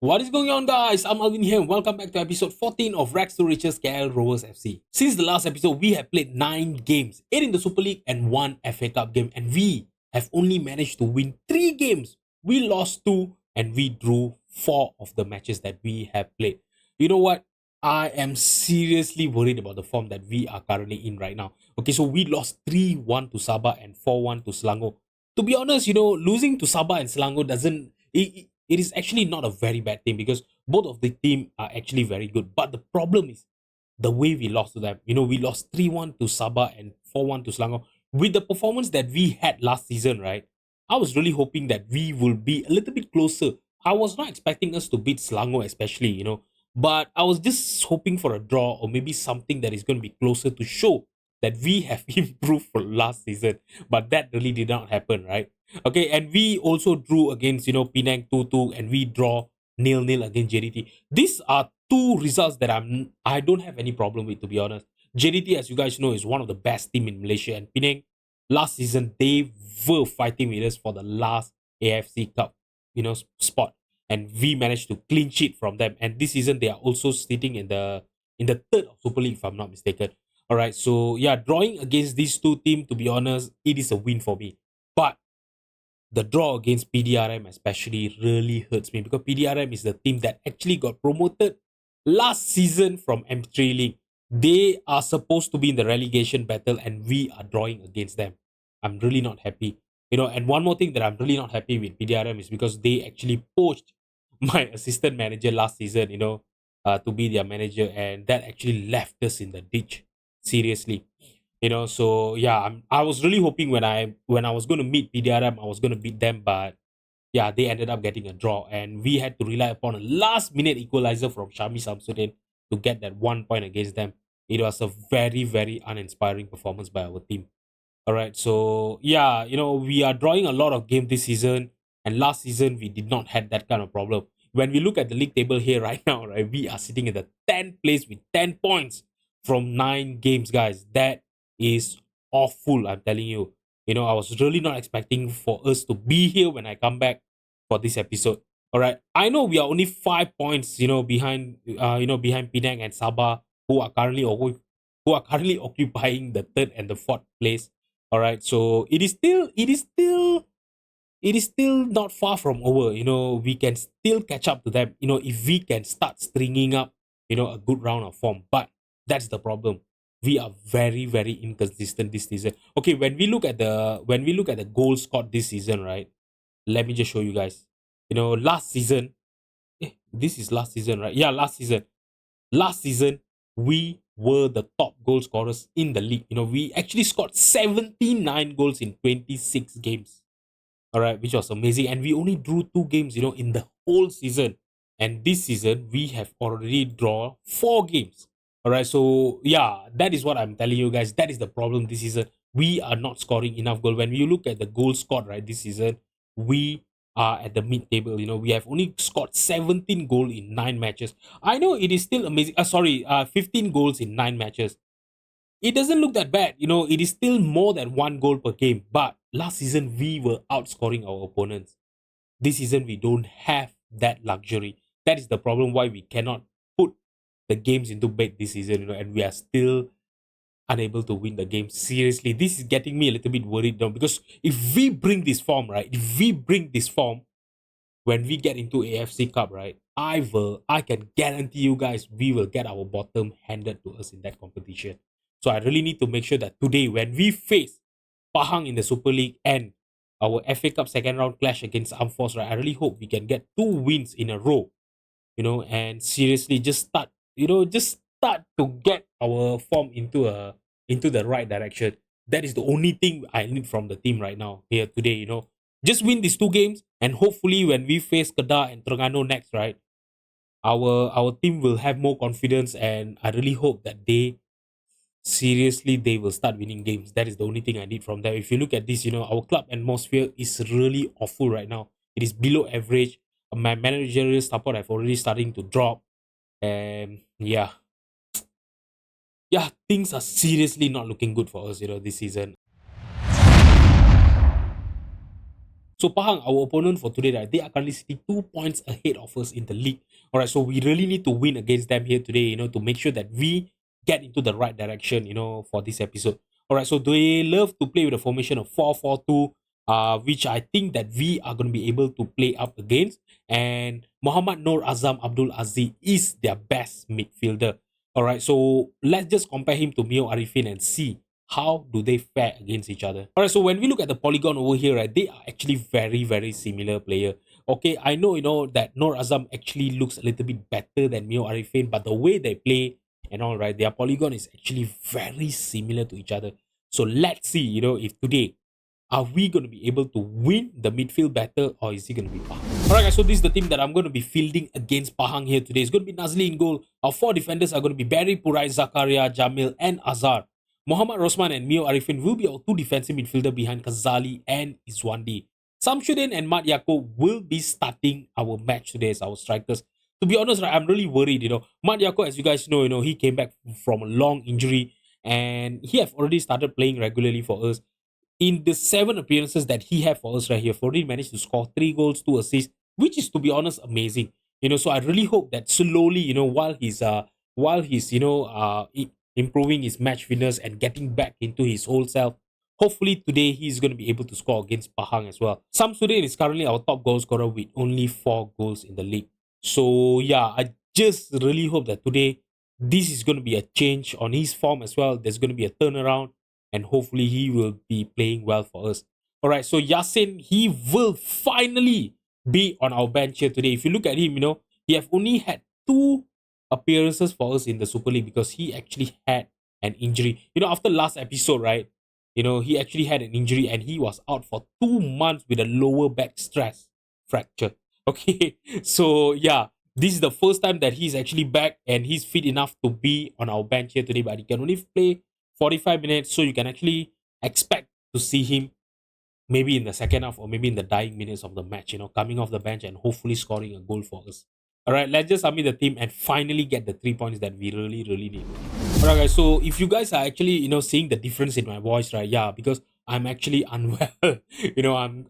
What is going on, guys? I'm Alvin here, and welcome back to episode 14 of Rags to Riches KL Rovers FC. Since the last episode, we have played 9 games, 8 in the Super League and 1 FA Cup game, and we have only managed to win 3 games. We lost 2 and we drew 4 of the matches that we have played. You know what? I am seriously worried about the form that we are currently in right now. Okay, so we lost 3-1 to Sabah and 4-1 to Selangor. To be honest, losing to Sabah and Selangor doesn't it is actually not a very bad thing because both of the team are actually very good. But the problem is the way we lost to them. We lost 3-1 to Sabah and 4-1 to Selangor. With the performance that we had last season, right? I was really hoping that we will be a little bit closer. I was not expecting us to beat Selangor, especially. But I was just hoping for a draw or maybe something that is going to be closer to show that we have improved from last season. But that really did not happen, right? Okay, and we also drew against Penang 2-2, and we draw 0-0 against JDT. These are two results that I don't have any problem with, to be honest. JDT, as you guys know, is one of the best team in Malaysia, and Penang last season they were fighting with us for the last AFC Cup, spot, and we managed to clean sheet from them. And this season they are also sitting in the third of Super League, if I'm not mistaken. All right, so yeah, drawing against these two teams, to be honest, it is a win for me. But the draw against PDRM especially really hurts me because PDRM is the team that actually got promoted last season from M3 League. They are supposed to be in the relegation battle and we are drawing against them. I'm really not happy. And one more thing that I'm really not happy with PDRM is because they actually poached my assistant manager last season, to be their manager, and that actually left us in the ditch. Seriously. So yeah, I was really hoping when I was going to meet PDRM, I was going to beat them, but yeah, they ended up getting a draw, and we had to rely upon a last minute equalizer from Shami Samsudin to get that 1 point against them. It was a very, very uninspiring performance by our team. All right, so yeah, we are drawing a lot of games this season, and last season we did not had that kind of problem. When we look at the league table here right now, right, we are sitting in the 10th place with 10 points from 9 games, guys. That is awful, I'm telling you. I was really not expecting for us to be here when I come back for this episode. All right, I know we are only 5 points, behind Penang and Sabah, who are currently occupying the third and the fourth place. All right, so it is still not far from over. We can still catch up to them. If we can start stringing up, a good round of form. But that's the problem. We are very, very inconsistent this season. Okay, when we look at the goals scored this season, right? Let me just show you guys. Last season, this is last season, right? Yeah, last season. Last season, we were the top goal scorers in the league. We actually scored 79 goals in 26 games. All right, which was amazing. And we only drew 2 games, in the whole season. And this season, we have already drawn 4 games. All right, so yeah, that is what I'm telling you guys. That is the problem this season. We are not scoring enough goal. When you look at the goal scored, right, this season, we are at the mid table. We have only scored 17 goals in 9 matches. I know it is still amazing. 15 goals in 9 matches. It doesn't look that bad. It is still more than 1 goal per game. But last season, we were outscoring our opponents. This season, we don't have that luxury. That is the problem why we cannot put the games into bed this season, and we are still unable to win the game. Seriously, this is getting me a little bit worried now because if we bring this form, right? If we bring this form when we get into AFC Cup, right? I can guarantee you guys, we will get our bottom handed to us in that competition. So I really need to make sure that today, when we face Pahang in the Super League and our FA Cup second round clash against Amforce, right? I really hope we can get 2 wins in a row, and seriously just start to get our form into the right direction. That is the only thing I need from the team right now here today. Just win these 2 games, and hopefully when we face Kedah and Terengganu next, right, our team will have more confidence, and I really hope that they will start winning games. That is the only thing I need from them. If you look at this, our club atmosphere is really awful right now. It is below average. My managerial support have already starting to drop, and yeah, things are seriously not looking good for us, this season. So Pahang, our opponent for today, right, they are currently sitting 2 points ahead of us in the league. All right, so we really need to win against them here today, to make sure that we get into the right direction, for this episode. All right, so they love to play with a formation of 4-4-2, which I think that we are going to be able to play up against. And Muhammad Noor Azam Abdul Aziz is their best midfielder. All right, so let's just compare him to Mio Arifin and see how do they fare against each other. All right, so when we look at the polygon over here, right, they are actually very, very similar player. Okay, I know, that Noor Azam actually looks a little bit better than Mio Arifin, but the way they play and all, right, their polygon is actually very similar to each other. So let's see, if today are we going to be able to win the midfield battle, or is it going to be Pahang? Alright guys, so this is the team that I'm going to be fielding against Pahang here today. It's going to be Nazli in goal. Our 4 defenders are going to be Barry, Purai, Zakaria, Jamil and Azhar. Muhammad Rosman and Mio Arifin will be our 2 defensive midfielder behind Kazali and Iswandi. Samshuddin and Mat Yaakob will be starting our match today as our strikers. To be honest, right, I'm really worried, Mat Yaakob, as you guys know, he came back from a long injury and he have already started playing regularly for us. In the 7 appearances that he had for us right here, Florida managed to score 3 goals, 2 assists, which is, to be honest, amazing. So I really hope that slowly, while he's improving his match fitness and getting back into his whole self, hopefully today he's going to be able to score against Pahang as well. Samsudin is currently our top goal scorer with only 4 goals in the league. So yeah, I just really hope that today this is going to be a change on his form as well. There's going to be a turnaround and hopefully he will be playing well for us. All right, so Yasin, he will finally be on our bench here today. If you look at him, he have only had 2 appearances for us in the Super League because he actually had an injury. After last episode, right? He actually had an injury and he was out for 2 months with a lower back stress fracture. Okay, so yeah, this is the first time that he's actually back and he's fit enough to be on our bench here today, but he can only play 45 minutes, so you can actually expect to see him maybe in the second half or maybe in the dying minutes of the match, coming off the bench and hopefully scoring a goal for us. All right, let's just submit the team and finally get the 3 points that we really, really need. All right, guys, so if you guys are actually, seeing the difference in my voice, right? Yeah, because I'm actually unwell.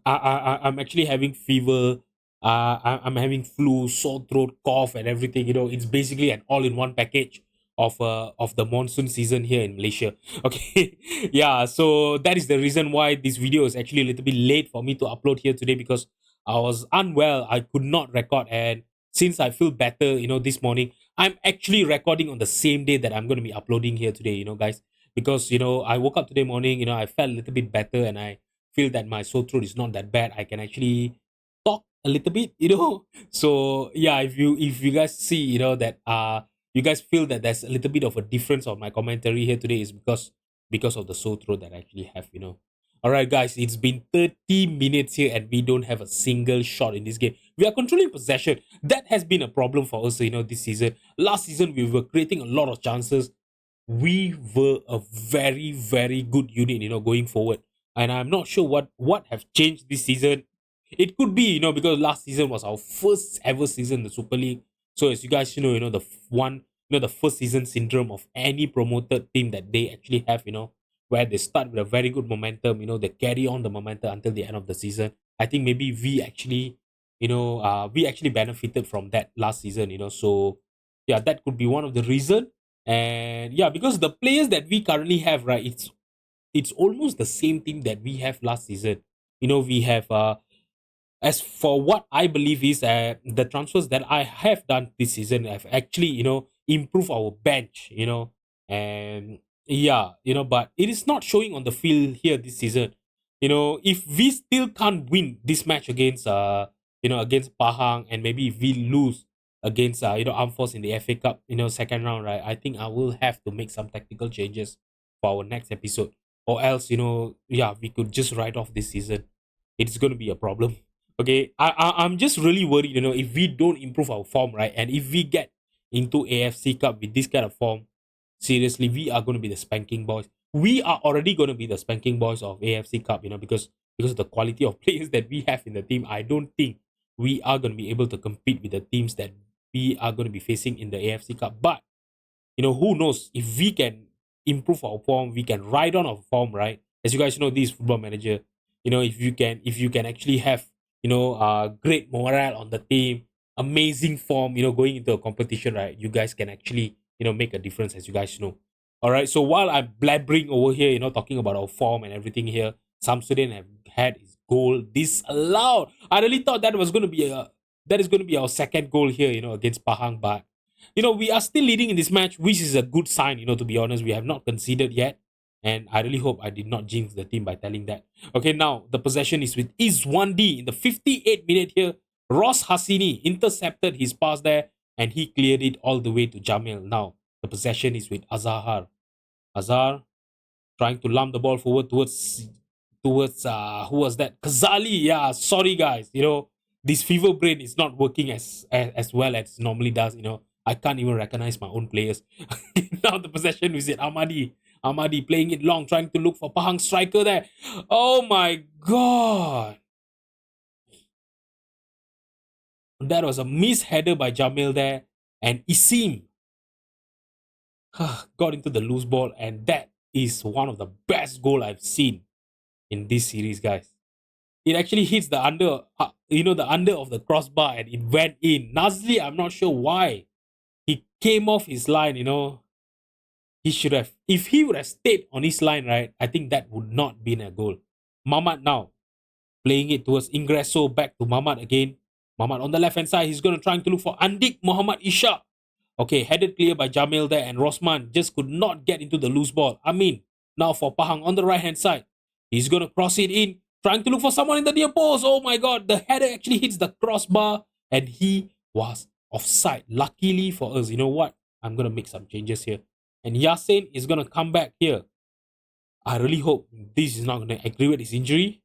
I'm actually having fever. I'm having flu, sore throat, cough, and everything. It's basically an all-in-one package of the monsoon season here in Malaysia. Okay, yeah. So that is the reason why this video is actually a little bit late for me to upload here today because I was unwell. I could not record, and since I feel better, this morning, I'm actually recording on the same day that I'm going to be uploading here today, guys, because I woke up today morning, I felt a little bit better, and I feel that my sore throat is not that bad. I can actually talk a little bit, So yeah, if you guys see, that you guys feel that there's a little bit of a difference on my commentary here today is because of the sore throat that I actually have. All right, guys, it's been 30 minutes here and we don't have a single shot in this game. We are controlling possession. That has been a problem for us, this season. Last season, we were creating a lot of chances. We were a very, very good unit, going forward. And I'm not sure what have changed this season. It could be, because last season was our first ever season in the Super League. So as you guys the first season syndrome of any promoted team that they actually have, where they start with a very good momentum, they carry on the momentum until the end of the season. I think maybe we actually benefited from that last season, So yeah, that could be one of the reason. And yeah, because the players that we currently have, right, it's almost the same team that we have last season. We have as for what I believe is the transfers that I have done this season have actually, improved our bench, and yeah, but it is not showing on the field here this season. If we still can't win this match against Pahang, and maybe if we lose against Armed Force in the FA Cup, second round, right, I think I will have to make some tactical changes for our next episode, or else, yeah, we could just write off this season. It's going to be a problem. Okay, I'm just really worried, if we don't improve our form, right, and if we get into AFC Cup with this kind of form, seriously, we are going to be the spanking boys. We are already going to be the spanking boys of AFC Cup, because of the quality of players that we have in the team. I don't think we are going to be able to compete with the teams that we are going to be facing in the AFC Cup. But who knows, if we can improve our form, we can ride on our form, right? As you guys know, this Football Manager, if you can actually have great morale on the team, amazing form, going into a competition, right? You guys can actually make a difference, as you guys know. All right. So while I'm blabbering over here, talking about our form and everything here, Samsudin have had his goal disallowed. I really thought that is going to be our second goal here, against Pahang, but we are still leading in this match, which is a good sign. To be honest, we have not conceded yet, and I really hope I did not jinx the team by telling that. Okay, now the possession is with Izwandi in the 58th minute here. Ross Hassini intercepted his pass there, and he cleared it all the way to Jamil. Now the possession is with Azahar. Azhar trying to lump the ball forward towards who was that? Kazali. Yeah, sorry guys. This fever brain is not working as well as it normally does. I can't even recognize my own players. Now the possession is it Amadi. Amadi playing it long, trying to look for Pahang striker there. Oh my god. That was a miss header by Jamil there. And Isim got into the loose ball, and that is one of the best goal I've seen in this series, guys. It actually hits the under of the crossbar, and it went in. Nazli, I'm not sure why he came off his line. He should have, if he would have stayed on his line, right? I think that would not been a goal. Mamad now playing it towards Ingresso, back to Mamad again. Mamad on the left hand side, he's going to trying to look for Andik Muhammad Ishak. Okay, headed clear by Jamil there, and Rosman just could not get into the loose ball. Amin now for Pahang on the right hand side. He's going to cross it in, trying to look for someone in the near post. Oh my god, the header actually hits the crossbar, and he was offside. Luckily for us, you know what? I'm going to make some changes here. And Yasin is going to come back here. I really hope this is not going to aggravate his injury.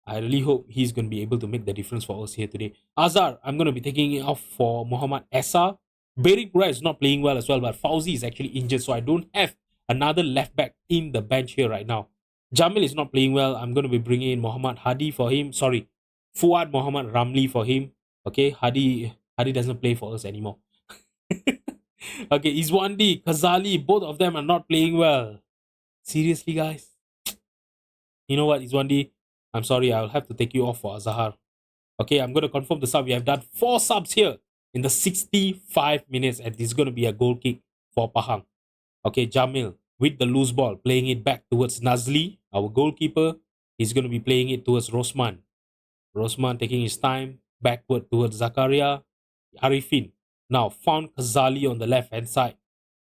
I really hope he's going to be able to make the difference for us here today. Azhar, I'm going to be taking it off for Muhammad Essa. Beripura is not playing well as well, but Fauzi is actually injured, so I don't have another left back in the bench here right now. Jamil is not playing well. I'm going to be bringing in Muhammad Hadi for him. Sorry, Fuad Muhammad Ramli for him. Okay, Hadi doesn't play for us anymore. Okay, Izwandi, Kazali, both of them are not playing well. Seriously, guys? You know what, Izwandi? I'm sorry, I'll have to take you off for Azahar. Okay, I'm going to confirm the sub. We have done 4 subs here in the 65 minutes, and this is going to be a goal kick for Pahang. Okay, Jamil with the loose ball, playing it back towards Nazli, our goalkeeper. He's going to be playing it towards Rosman. Rosman taking his time, backward towards Zakaria. Arifin now found Kazali on the left hand side.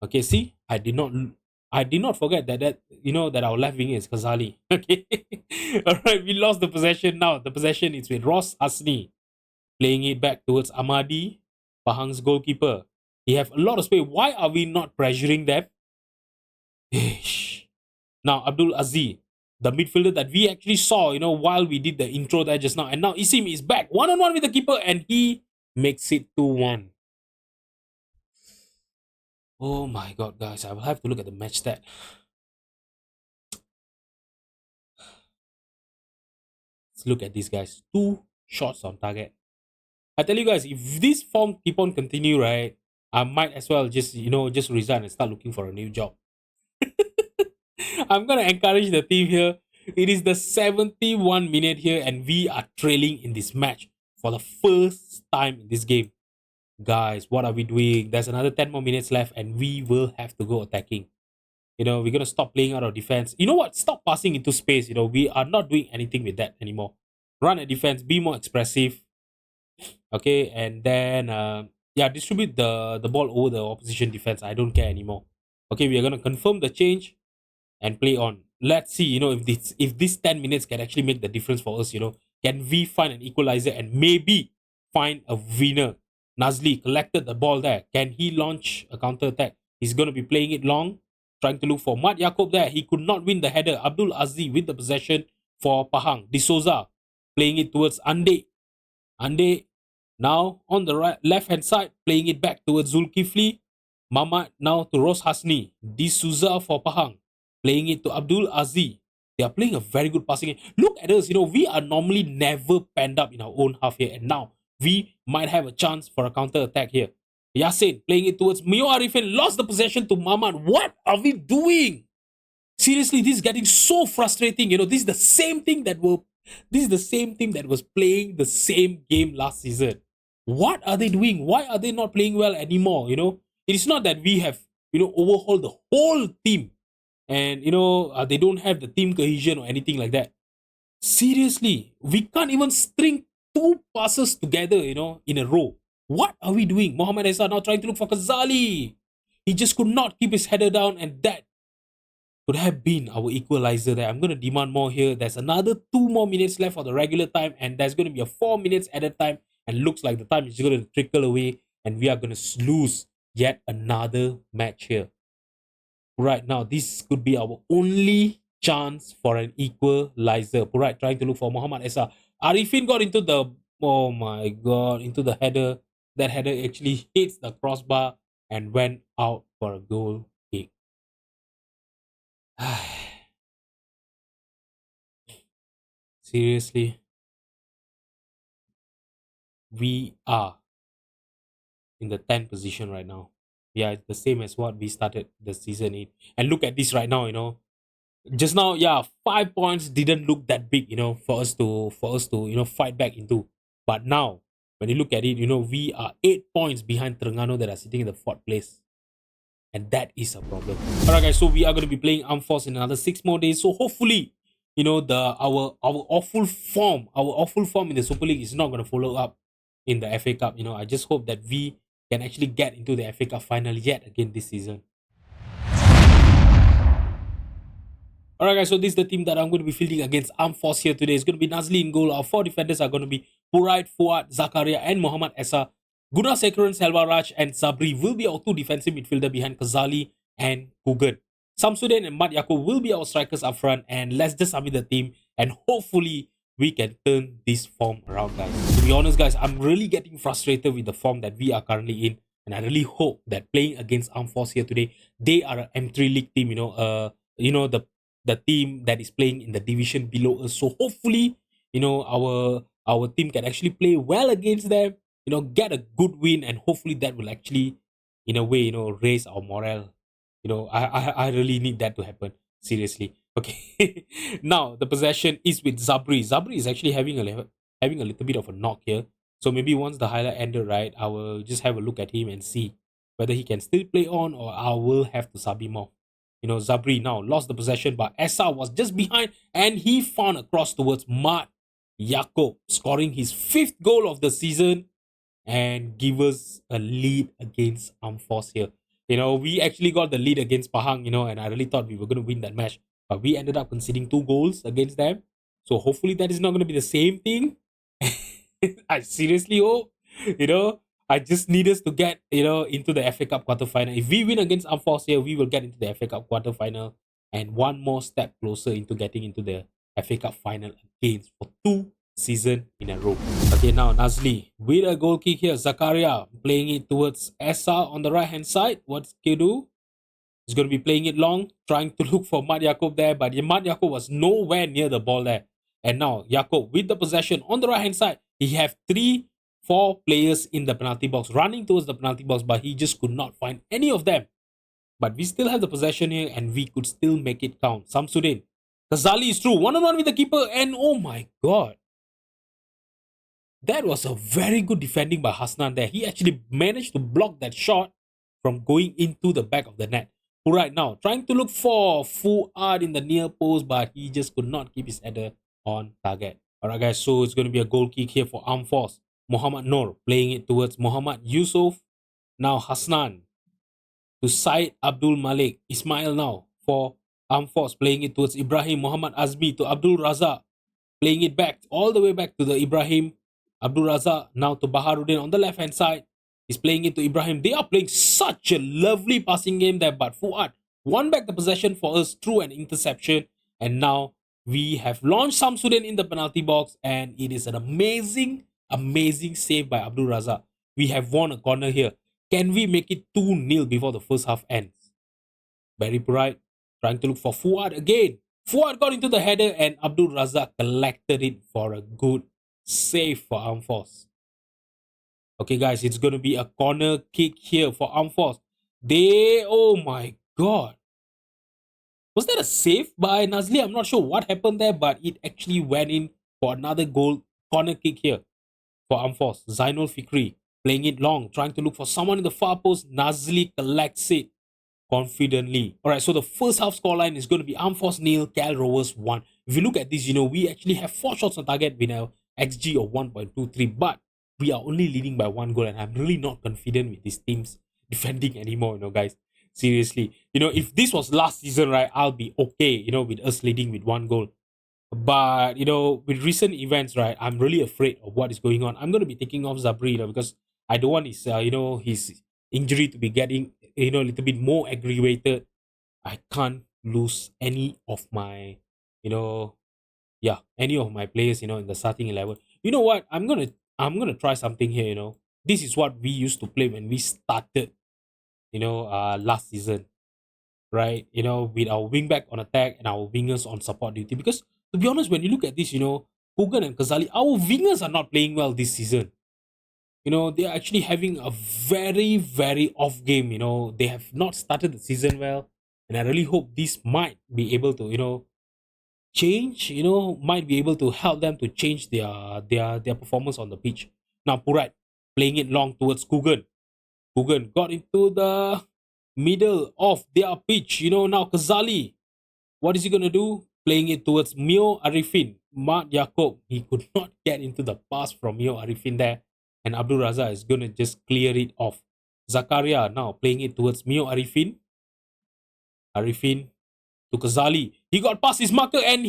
Okay, see, I did not forget that our left wing is Kazali. Okay, all right, we lost the possession now. The possession is with Ross Asni, playing it back towards Amadi, Pahang's goalkeeper. He have a lot of space. Why are we not pressuring them? Now Abdul Aziz, the midfielder that we actually saw, while we did the intro there just now, and now Isim is back one-on-one with the keeper, and he makes it 2-1. Oh my god, guys, I will have to look at the match stat. Let's look at these guys. 2 shots on target. I tell you guys, if this form keep on continue, right, I might as well just resign and start looking for a new job. I'm gonna encourage the team here. It is the 71 minute here, and we are trailing in this match for the first time in this game. Guys, what are we doing? There's another 10 more minutes left, and we will have to go attacking. We're gonna stop playing out of defense. You know what? Stop passing into space. We are not doing anything with that anymore. Run a defense, be more expressive. Okay, and then distribute the ball over the opposition defense. I don't care anymore. Okay, we are gonna confirm the change and play on. Let's see, if this 10 minutes can actually make the difference for us. Can we find an equalizer and maybe find a winner? Nazli collected the ball there. Can he launch a counter attack? He's gonna be playing it long, trying to look for Mat Yakob there. He could not win the header. Abdul Aziz with the possession for Pahang. De Souza playing it towards Ande. Ande now on the left hand side, playing it back towards Zulkifli. Mamat now to Ros Hasni. De Souza for Pahang, playing it to Abdul Aziz. They are playing a very good passing game. Look at us, we are normally never penned up in our own half here, and now we might have a chance for a counter attack here. Yasin playing it towards Mio Arifin, lost the possession to Mamat. What are we doing? Seriously, this is getting so frustrating. This is the same thing that This is the same team that was playing the same game last season. What are they doing? Why are they not playing well anymore? It is not that we have, overhauled the whole team and, they don't have the team cohesion or anything like that. Seriously, we can't even string two passes together, in a row. What are we doing? Mohamed Esa now trying to look for Kazali. He just could not keep his header down, and that could have been our equalizer there. I'm going to demand more here. There's another 2 more minutes left for the regular time, and there's going to be a 4 minutes added time, and looks like the time is going to trickle away, and we are going to lose yet another match here. Right now, this could be our only chance for an equalizer. Right, trying to look for Muhammad Esa. Arifin got into the, oh my god, into the header. That header actually hits the crossbar and went out for a goal kick. Seriously, we are in the 10th position right now. Yeah, it's the same as what we started the season in. And look at this right now, just now, yeah, 5 points didn't look that big, for us to fight back into. But now, when you look at it, we are 8 points behind Terengganu that are sitting in the fourth place, and that is a problem. All right, guys. So we are going to be playing Armed Force in another 6 more days. So hopefully, our awful form in the Super League is not going to follow up in the FA Cup. I just hope that we can actually get into the FA Cup final yet again this season. Alright guys, so this is the team that I'm going to be fielding against Armed Force here today. It's going to be Nazli in goal. Our 4 defenders are going to be Puraid, Fuad, Zakaria and Muhammad Esa. Guna Sekaran, Selvaraj and Sabri will be our 2 defensive midfielder behind Kazali and Kugan. Samsudin and Mat Yaakob will be our strikers up front, and let's just submit the team and hopefully we can turn this form around, guys. To be honest guys, I'm really getting frustrated with the form that we are currently in, and I really hope that playing against Armed Force here today, they are an M3 League team, the team that is playing in the division below us. So hopefully, our team can actually play well against them, get a good win, and hopefully that will actually, in a way, raise our morale. I really need that to happen. Seriously. Okay. Now the possession is with Zabri. Zabri is actually having a little bit of a knock here. So maybe once the highlight ended, right, I will just have a look at him and see whether he can still play on or I will have to sub him off. Zabri now lost the possession, but Esa was just behind and he found a cross towards Mat Yaakob, scoring his 5th goal of the season and give us a lead against Armed Force here. We actually got the lead against Pahang, and I really thought we were going to win that match, but we ended up conceding 2 goals against them. So hopefully that is not going to be the same thing. I seriously hope, I just need us to get, into the FA Cup quarterfinal. If we win against Armed Force here, we will get into the FA Cup quarterfinal and one more step closer into getting into the FA Cup final again for 2 seasons in a row. Okay, now Nazli with a goal kick here. Zakaria playing it towards Esa on the right hand side. What's he do? He's going to be playing it long, trying to look for Mat Yaakob there, but Mat Yaakob was nowhere near the ball there. And now Yaakob with the possession on the right hand side. He have 4 players in the penalty box running towards the penalty box, but he just could not find any of them. But we still have the possession here and we could still make it count. Samsudin. Kazali is through. 1-on-1 with the keeper, and oh my god. That was a very good defending by Hasnan there. He actually managed to block that shot from going into the back of the net. Right now, trying to look for Fuad in the near post, but he just could not keep his header on target. Alright guys, so it's going to be a goal kick here for Armed Force. Muhammad Noor playing it towards Muhammad Yusuf. Now Hasnan to Syed Abdul Malik. Ismail now for Armed Force playing it towards Ibrahim. Muhammad Azmi to Abdul Razak. Playing it back, all the way back to the Ibrahim. Abdul Razak now to Baharuddin on the left hand side. He's playing it to Ibrahim. They are playing such a lovely passing game there, but Fuad won back the possession for us through an interception. And now we have launched Samsudin in the penalty box, and it is an amazing save by Abdul Razak. We have won a corner here. Can we make it 2-0 before the first half ends? Very bright, trying to look for Fuad again. Fuad got into the header and Abdul Razak collected it for a good save for Armed Force. Okay guys, it's going to be a corner kick here for Armed Force. Oh my god. Was that a save by Nazli? I'm not sure what happened there, but it actually went in for another goal. Corner kick here for Amphos. Zainul Fikri playing it long, trying to look for someone in the far post. Nazli collects it confidently. All right, so the first half scoreline is going to be Amphos nil, Cal Rovers 1. If you look at this, we actually have 4 shots on target with a XG of 1.23, but we are only leading by 1 goal, and I'm really not confident with this team's defending anymore, guys. Seriously. If this was last season, right, I'll be okay, with us leading with 1 goal. But with recent events, right, I'm really afraid of what is going on. I'm going to be taking off Zabri, because I don't want his injury to be getting a little bit more aggravated. I can't lose any of my you know any of my players in the starting 11. You know what? I'm gonna try something here. This is what we used to play when we started. Last season, right? With our wing back on attack and our wingers on support duty. Because to be honest, when you look at this, Hogan and Kazali, our wingers are not playing well this season. They're actually having a very, very off game. They have not started the season well. And I really hope this might be able to, change, might be able to help them to change their performance on the pitch. Now, Purat playing it long towards Kugan. Kugan got into the middle of their pitch. Now Kazali, what is he going to do? Playing it towards Mio Arifin. Mat Yakob, he could not get into the pass from Mio Arifin there. And Abdul Raza is going to just clear it off. Zakaria now playing it towards Mio Arifin. Arifin to Kazali. He got past his marker and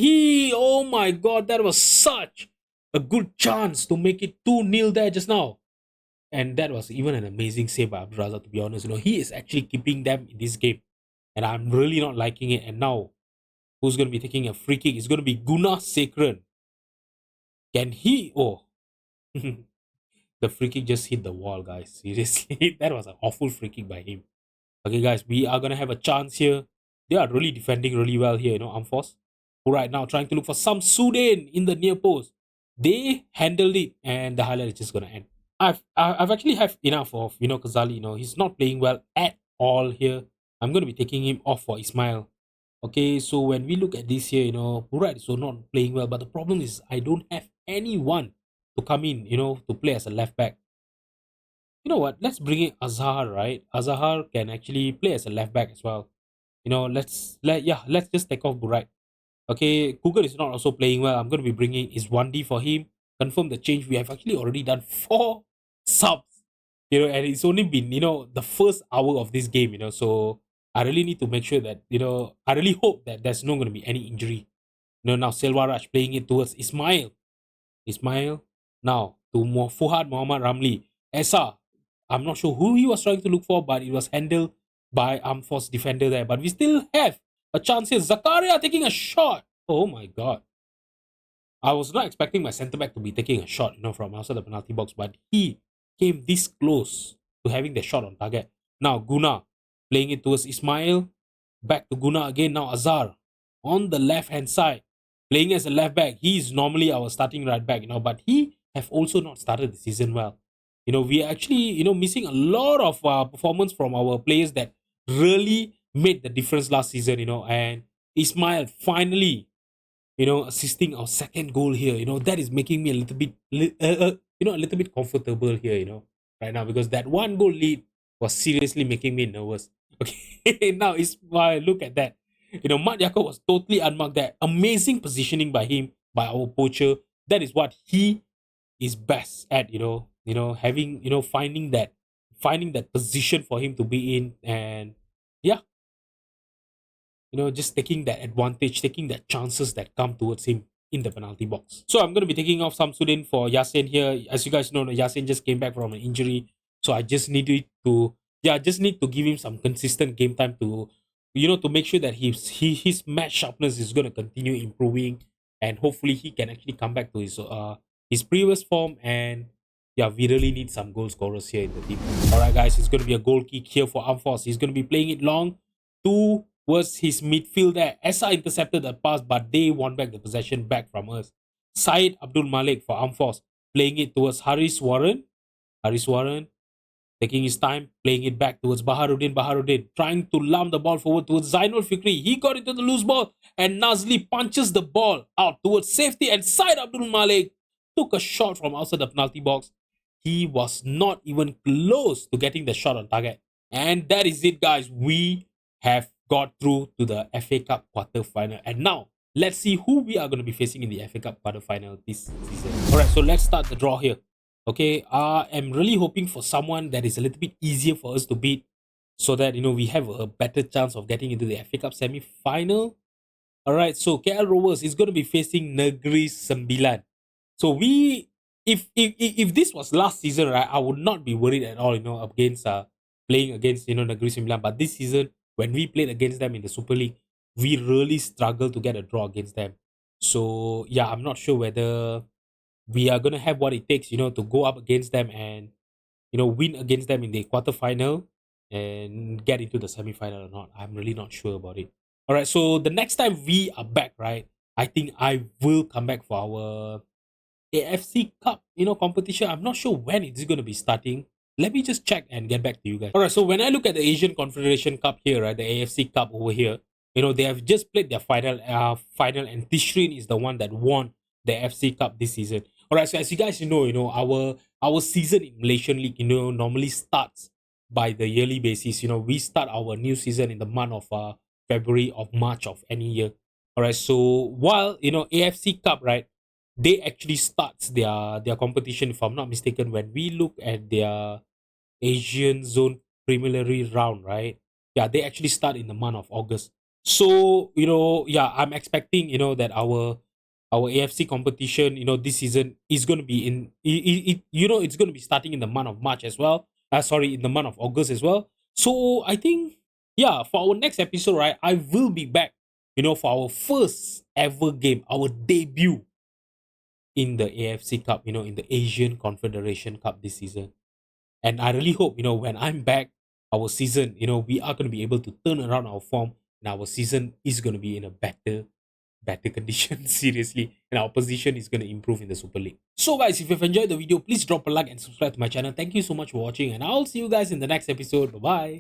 oh my god, that was such a good chance to make it 2-0 there just now. And that was even an amazing save by Abdul Raza, to be honest. He is actually keeping them in this game. And I'm really not liking it. And now, who's going to be taking a free kick? It's going to be Guna Sekran. Can he? Oh. The free kick just hit the wall, guys. Seriously. That was an awful free kick by him. Okay, guys, we are going to have a chance here. They are really defending really well here, Amphos. Who right now trying to look for some Sudan in the near post. They handled it, and the highlight is just going to end. I've actually have enough of, Kazali. He's not playing well at all here. I'm going to be taking him off for Ismail. Okay, so when we look at this here, Purat is not playing well. But the problem is I don't have anyone to come in, to play as a left back. You know what? Let's bring in Azhar, right? Azhar can actually play as a left back as well. Let's just take off Burak. Okay, Cougar is not also playing well. I'm going to be bringing is 1D for him. Confirm the change. We have actually already done 4 subs. And it's only been, the first hour of this game, so I really need to make sure that, I really hope that there's not going to be any injury. Now Selvaraj playing it towards Ismail. Ismail. Now to Fuhad Muhammad Ramli. Esa. I'm not sure who he was trying to look for, but it was handled by Armed Force defender there. But we still have a chance here. Zakaria taking a shot. Oh my god. I was not expecting my centre back to be taking a shot, from outside the penalty box, but he came this close to having the shot on target. Now Guna playing it towards Ismail. Back to Guna again. Now Azhar on the left hand side, playing as a left back. He is normally our starting right back, but he have also not started the season well. We are actually, missing a lot of performance from our players that really made the difference last season, and Ismail finally, assisting our second goal here. That is making me a little bit, a little bit comfortable here, right now, because that 1 goal lead was seriously making me nervous. Okay, now Ismail, look at that. Mat Yakob was totally unmarked there. Amazing positioning by him, by our poacher. That is what he is best at, having, finding that position for him to be in, and yeah, just taking that advantage, taking that chances that come towards him in the penalty box. So I'm going to be taking off Samsudin for Yasin here. As you guys know, Yasin just came back from an injury, so I just need to give him some consistent game time to, to make sure that his match sharpness is going to continue improving, and hopefully he can actually come back to his previous form. And yeah, we really need some goal scorers here in the team. Alright guys, it's going to be a goal kick here for Amphos. He's going to be playing it long towards his midfield there. Esa intercepted the pass, but they won back the possession back from us. Syed Abdul Malik for Amphos, playing it towards Haris Warren. Haris Warren taking his time, playing it back towards Baharuddin. Baharuddin trying to lump the ball forward towards Zainul Fikri. He got into the loose ball and Nazli punches the ball out towards safety and Syed Abdul Malik took a shot from outside the penalty box. He was not even close to getting the shot on target. And that is it, guys. We have got through to the FA Cup quarter final. And now, let's see who we are going to be facing in the FA Cup quarter final this season. Alright, so let's start the draw here. Okay, I am really hoping for someone that is a little bit easier for us to beat so that, we have a better chance of getting into the FA Cup semi-final. Alright, so KL Rovers is going to be facing Negeri Sembilan. So if this was last season, right, I would not be worried at all, against playing against Negeri Sembilan. But this season, when we played against them in the Super League, we really struggled to get a draw against them. So yeah, I'm not sure whether we are gonna have what it takes, to go up against them and win against them in the quarterfinal and get into the semi-final or not. I'm really not sure about it. All right, so the next time we are back, right, I think I will come back for our AFC Cup, competition. I'm not sure when it's going to be starting. Let me just check and get back to you guys. All right, so when I look at the Asian Confederation Cup here, right, the AFC Cup over here, they have just played their final, and Tishrin is the one that won the FC Cup this season. All right, so as you guys our season in Malaysian League, normally starts by the yearly basis. We start our new season in the month of February or March of any year. All right, so while AFC Cup, right, they actually starts their competition, if I'm not mistaken, when we look at their Asian Zone preliminary round, right? Yeah, they actually start in the month of August. So, yeah, I'm expecting, that our AFC competition, this season is going to be it's going to be starting in the month of March as well. Sorry, in the month of August as well. So I think, yeah, for our next episode, right, I will be back, for our first ever game, our debut in the AFC Cup, in the Asian Confederation Cup this season. And I really hope, when I'm back, our season, we are going to be able to turn around our form and our season is going to be in a better condition, seriously. And our position is going to improve in the Super League. So guys, if you've enjoyed the video, please drop a like and subscribe to my channel. Thank you so much for watching and I'll see you guys in the next episode. Bye-bye.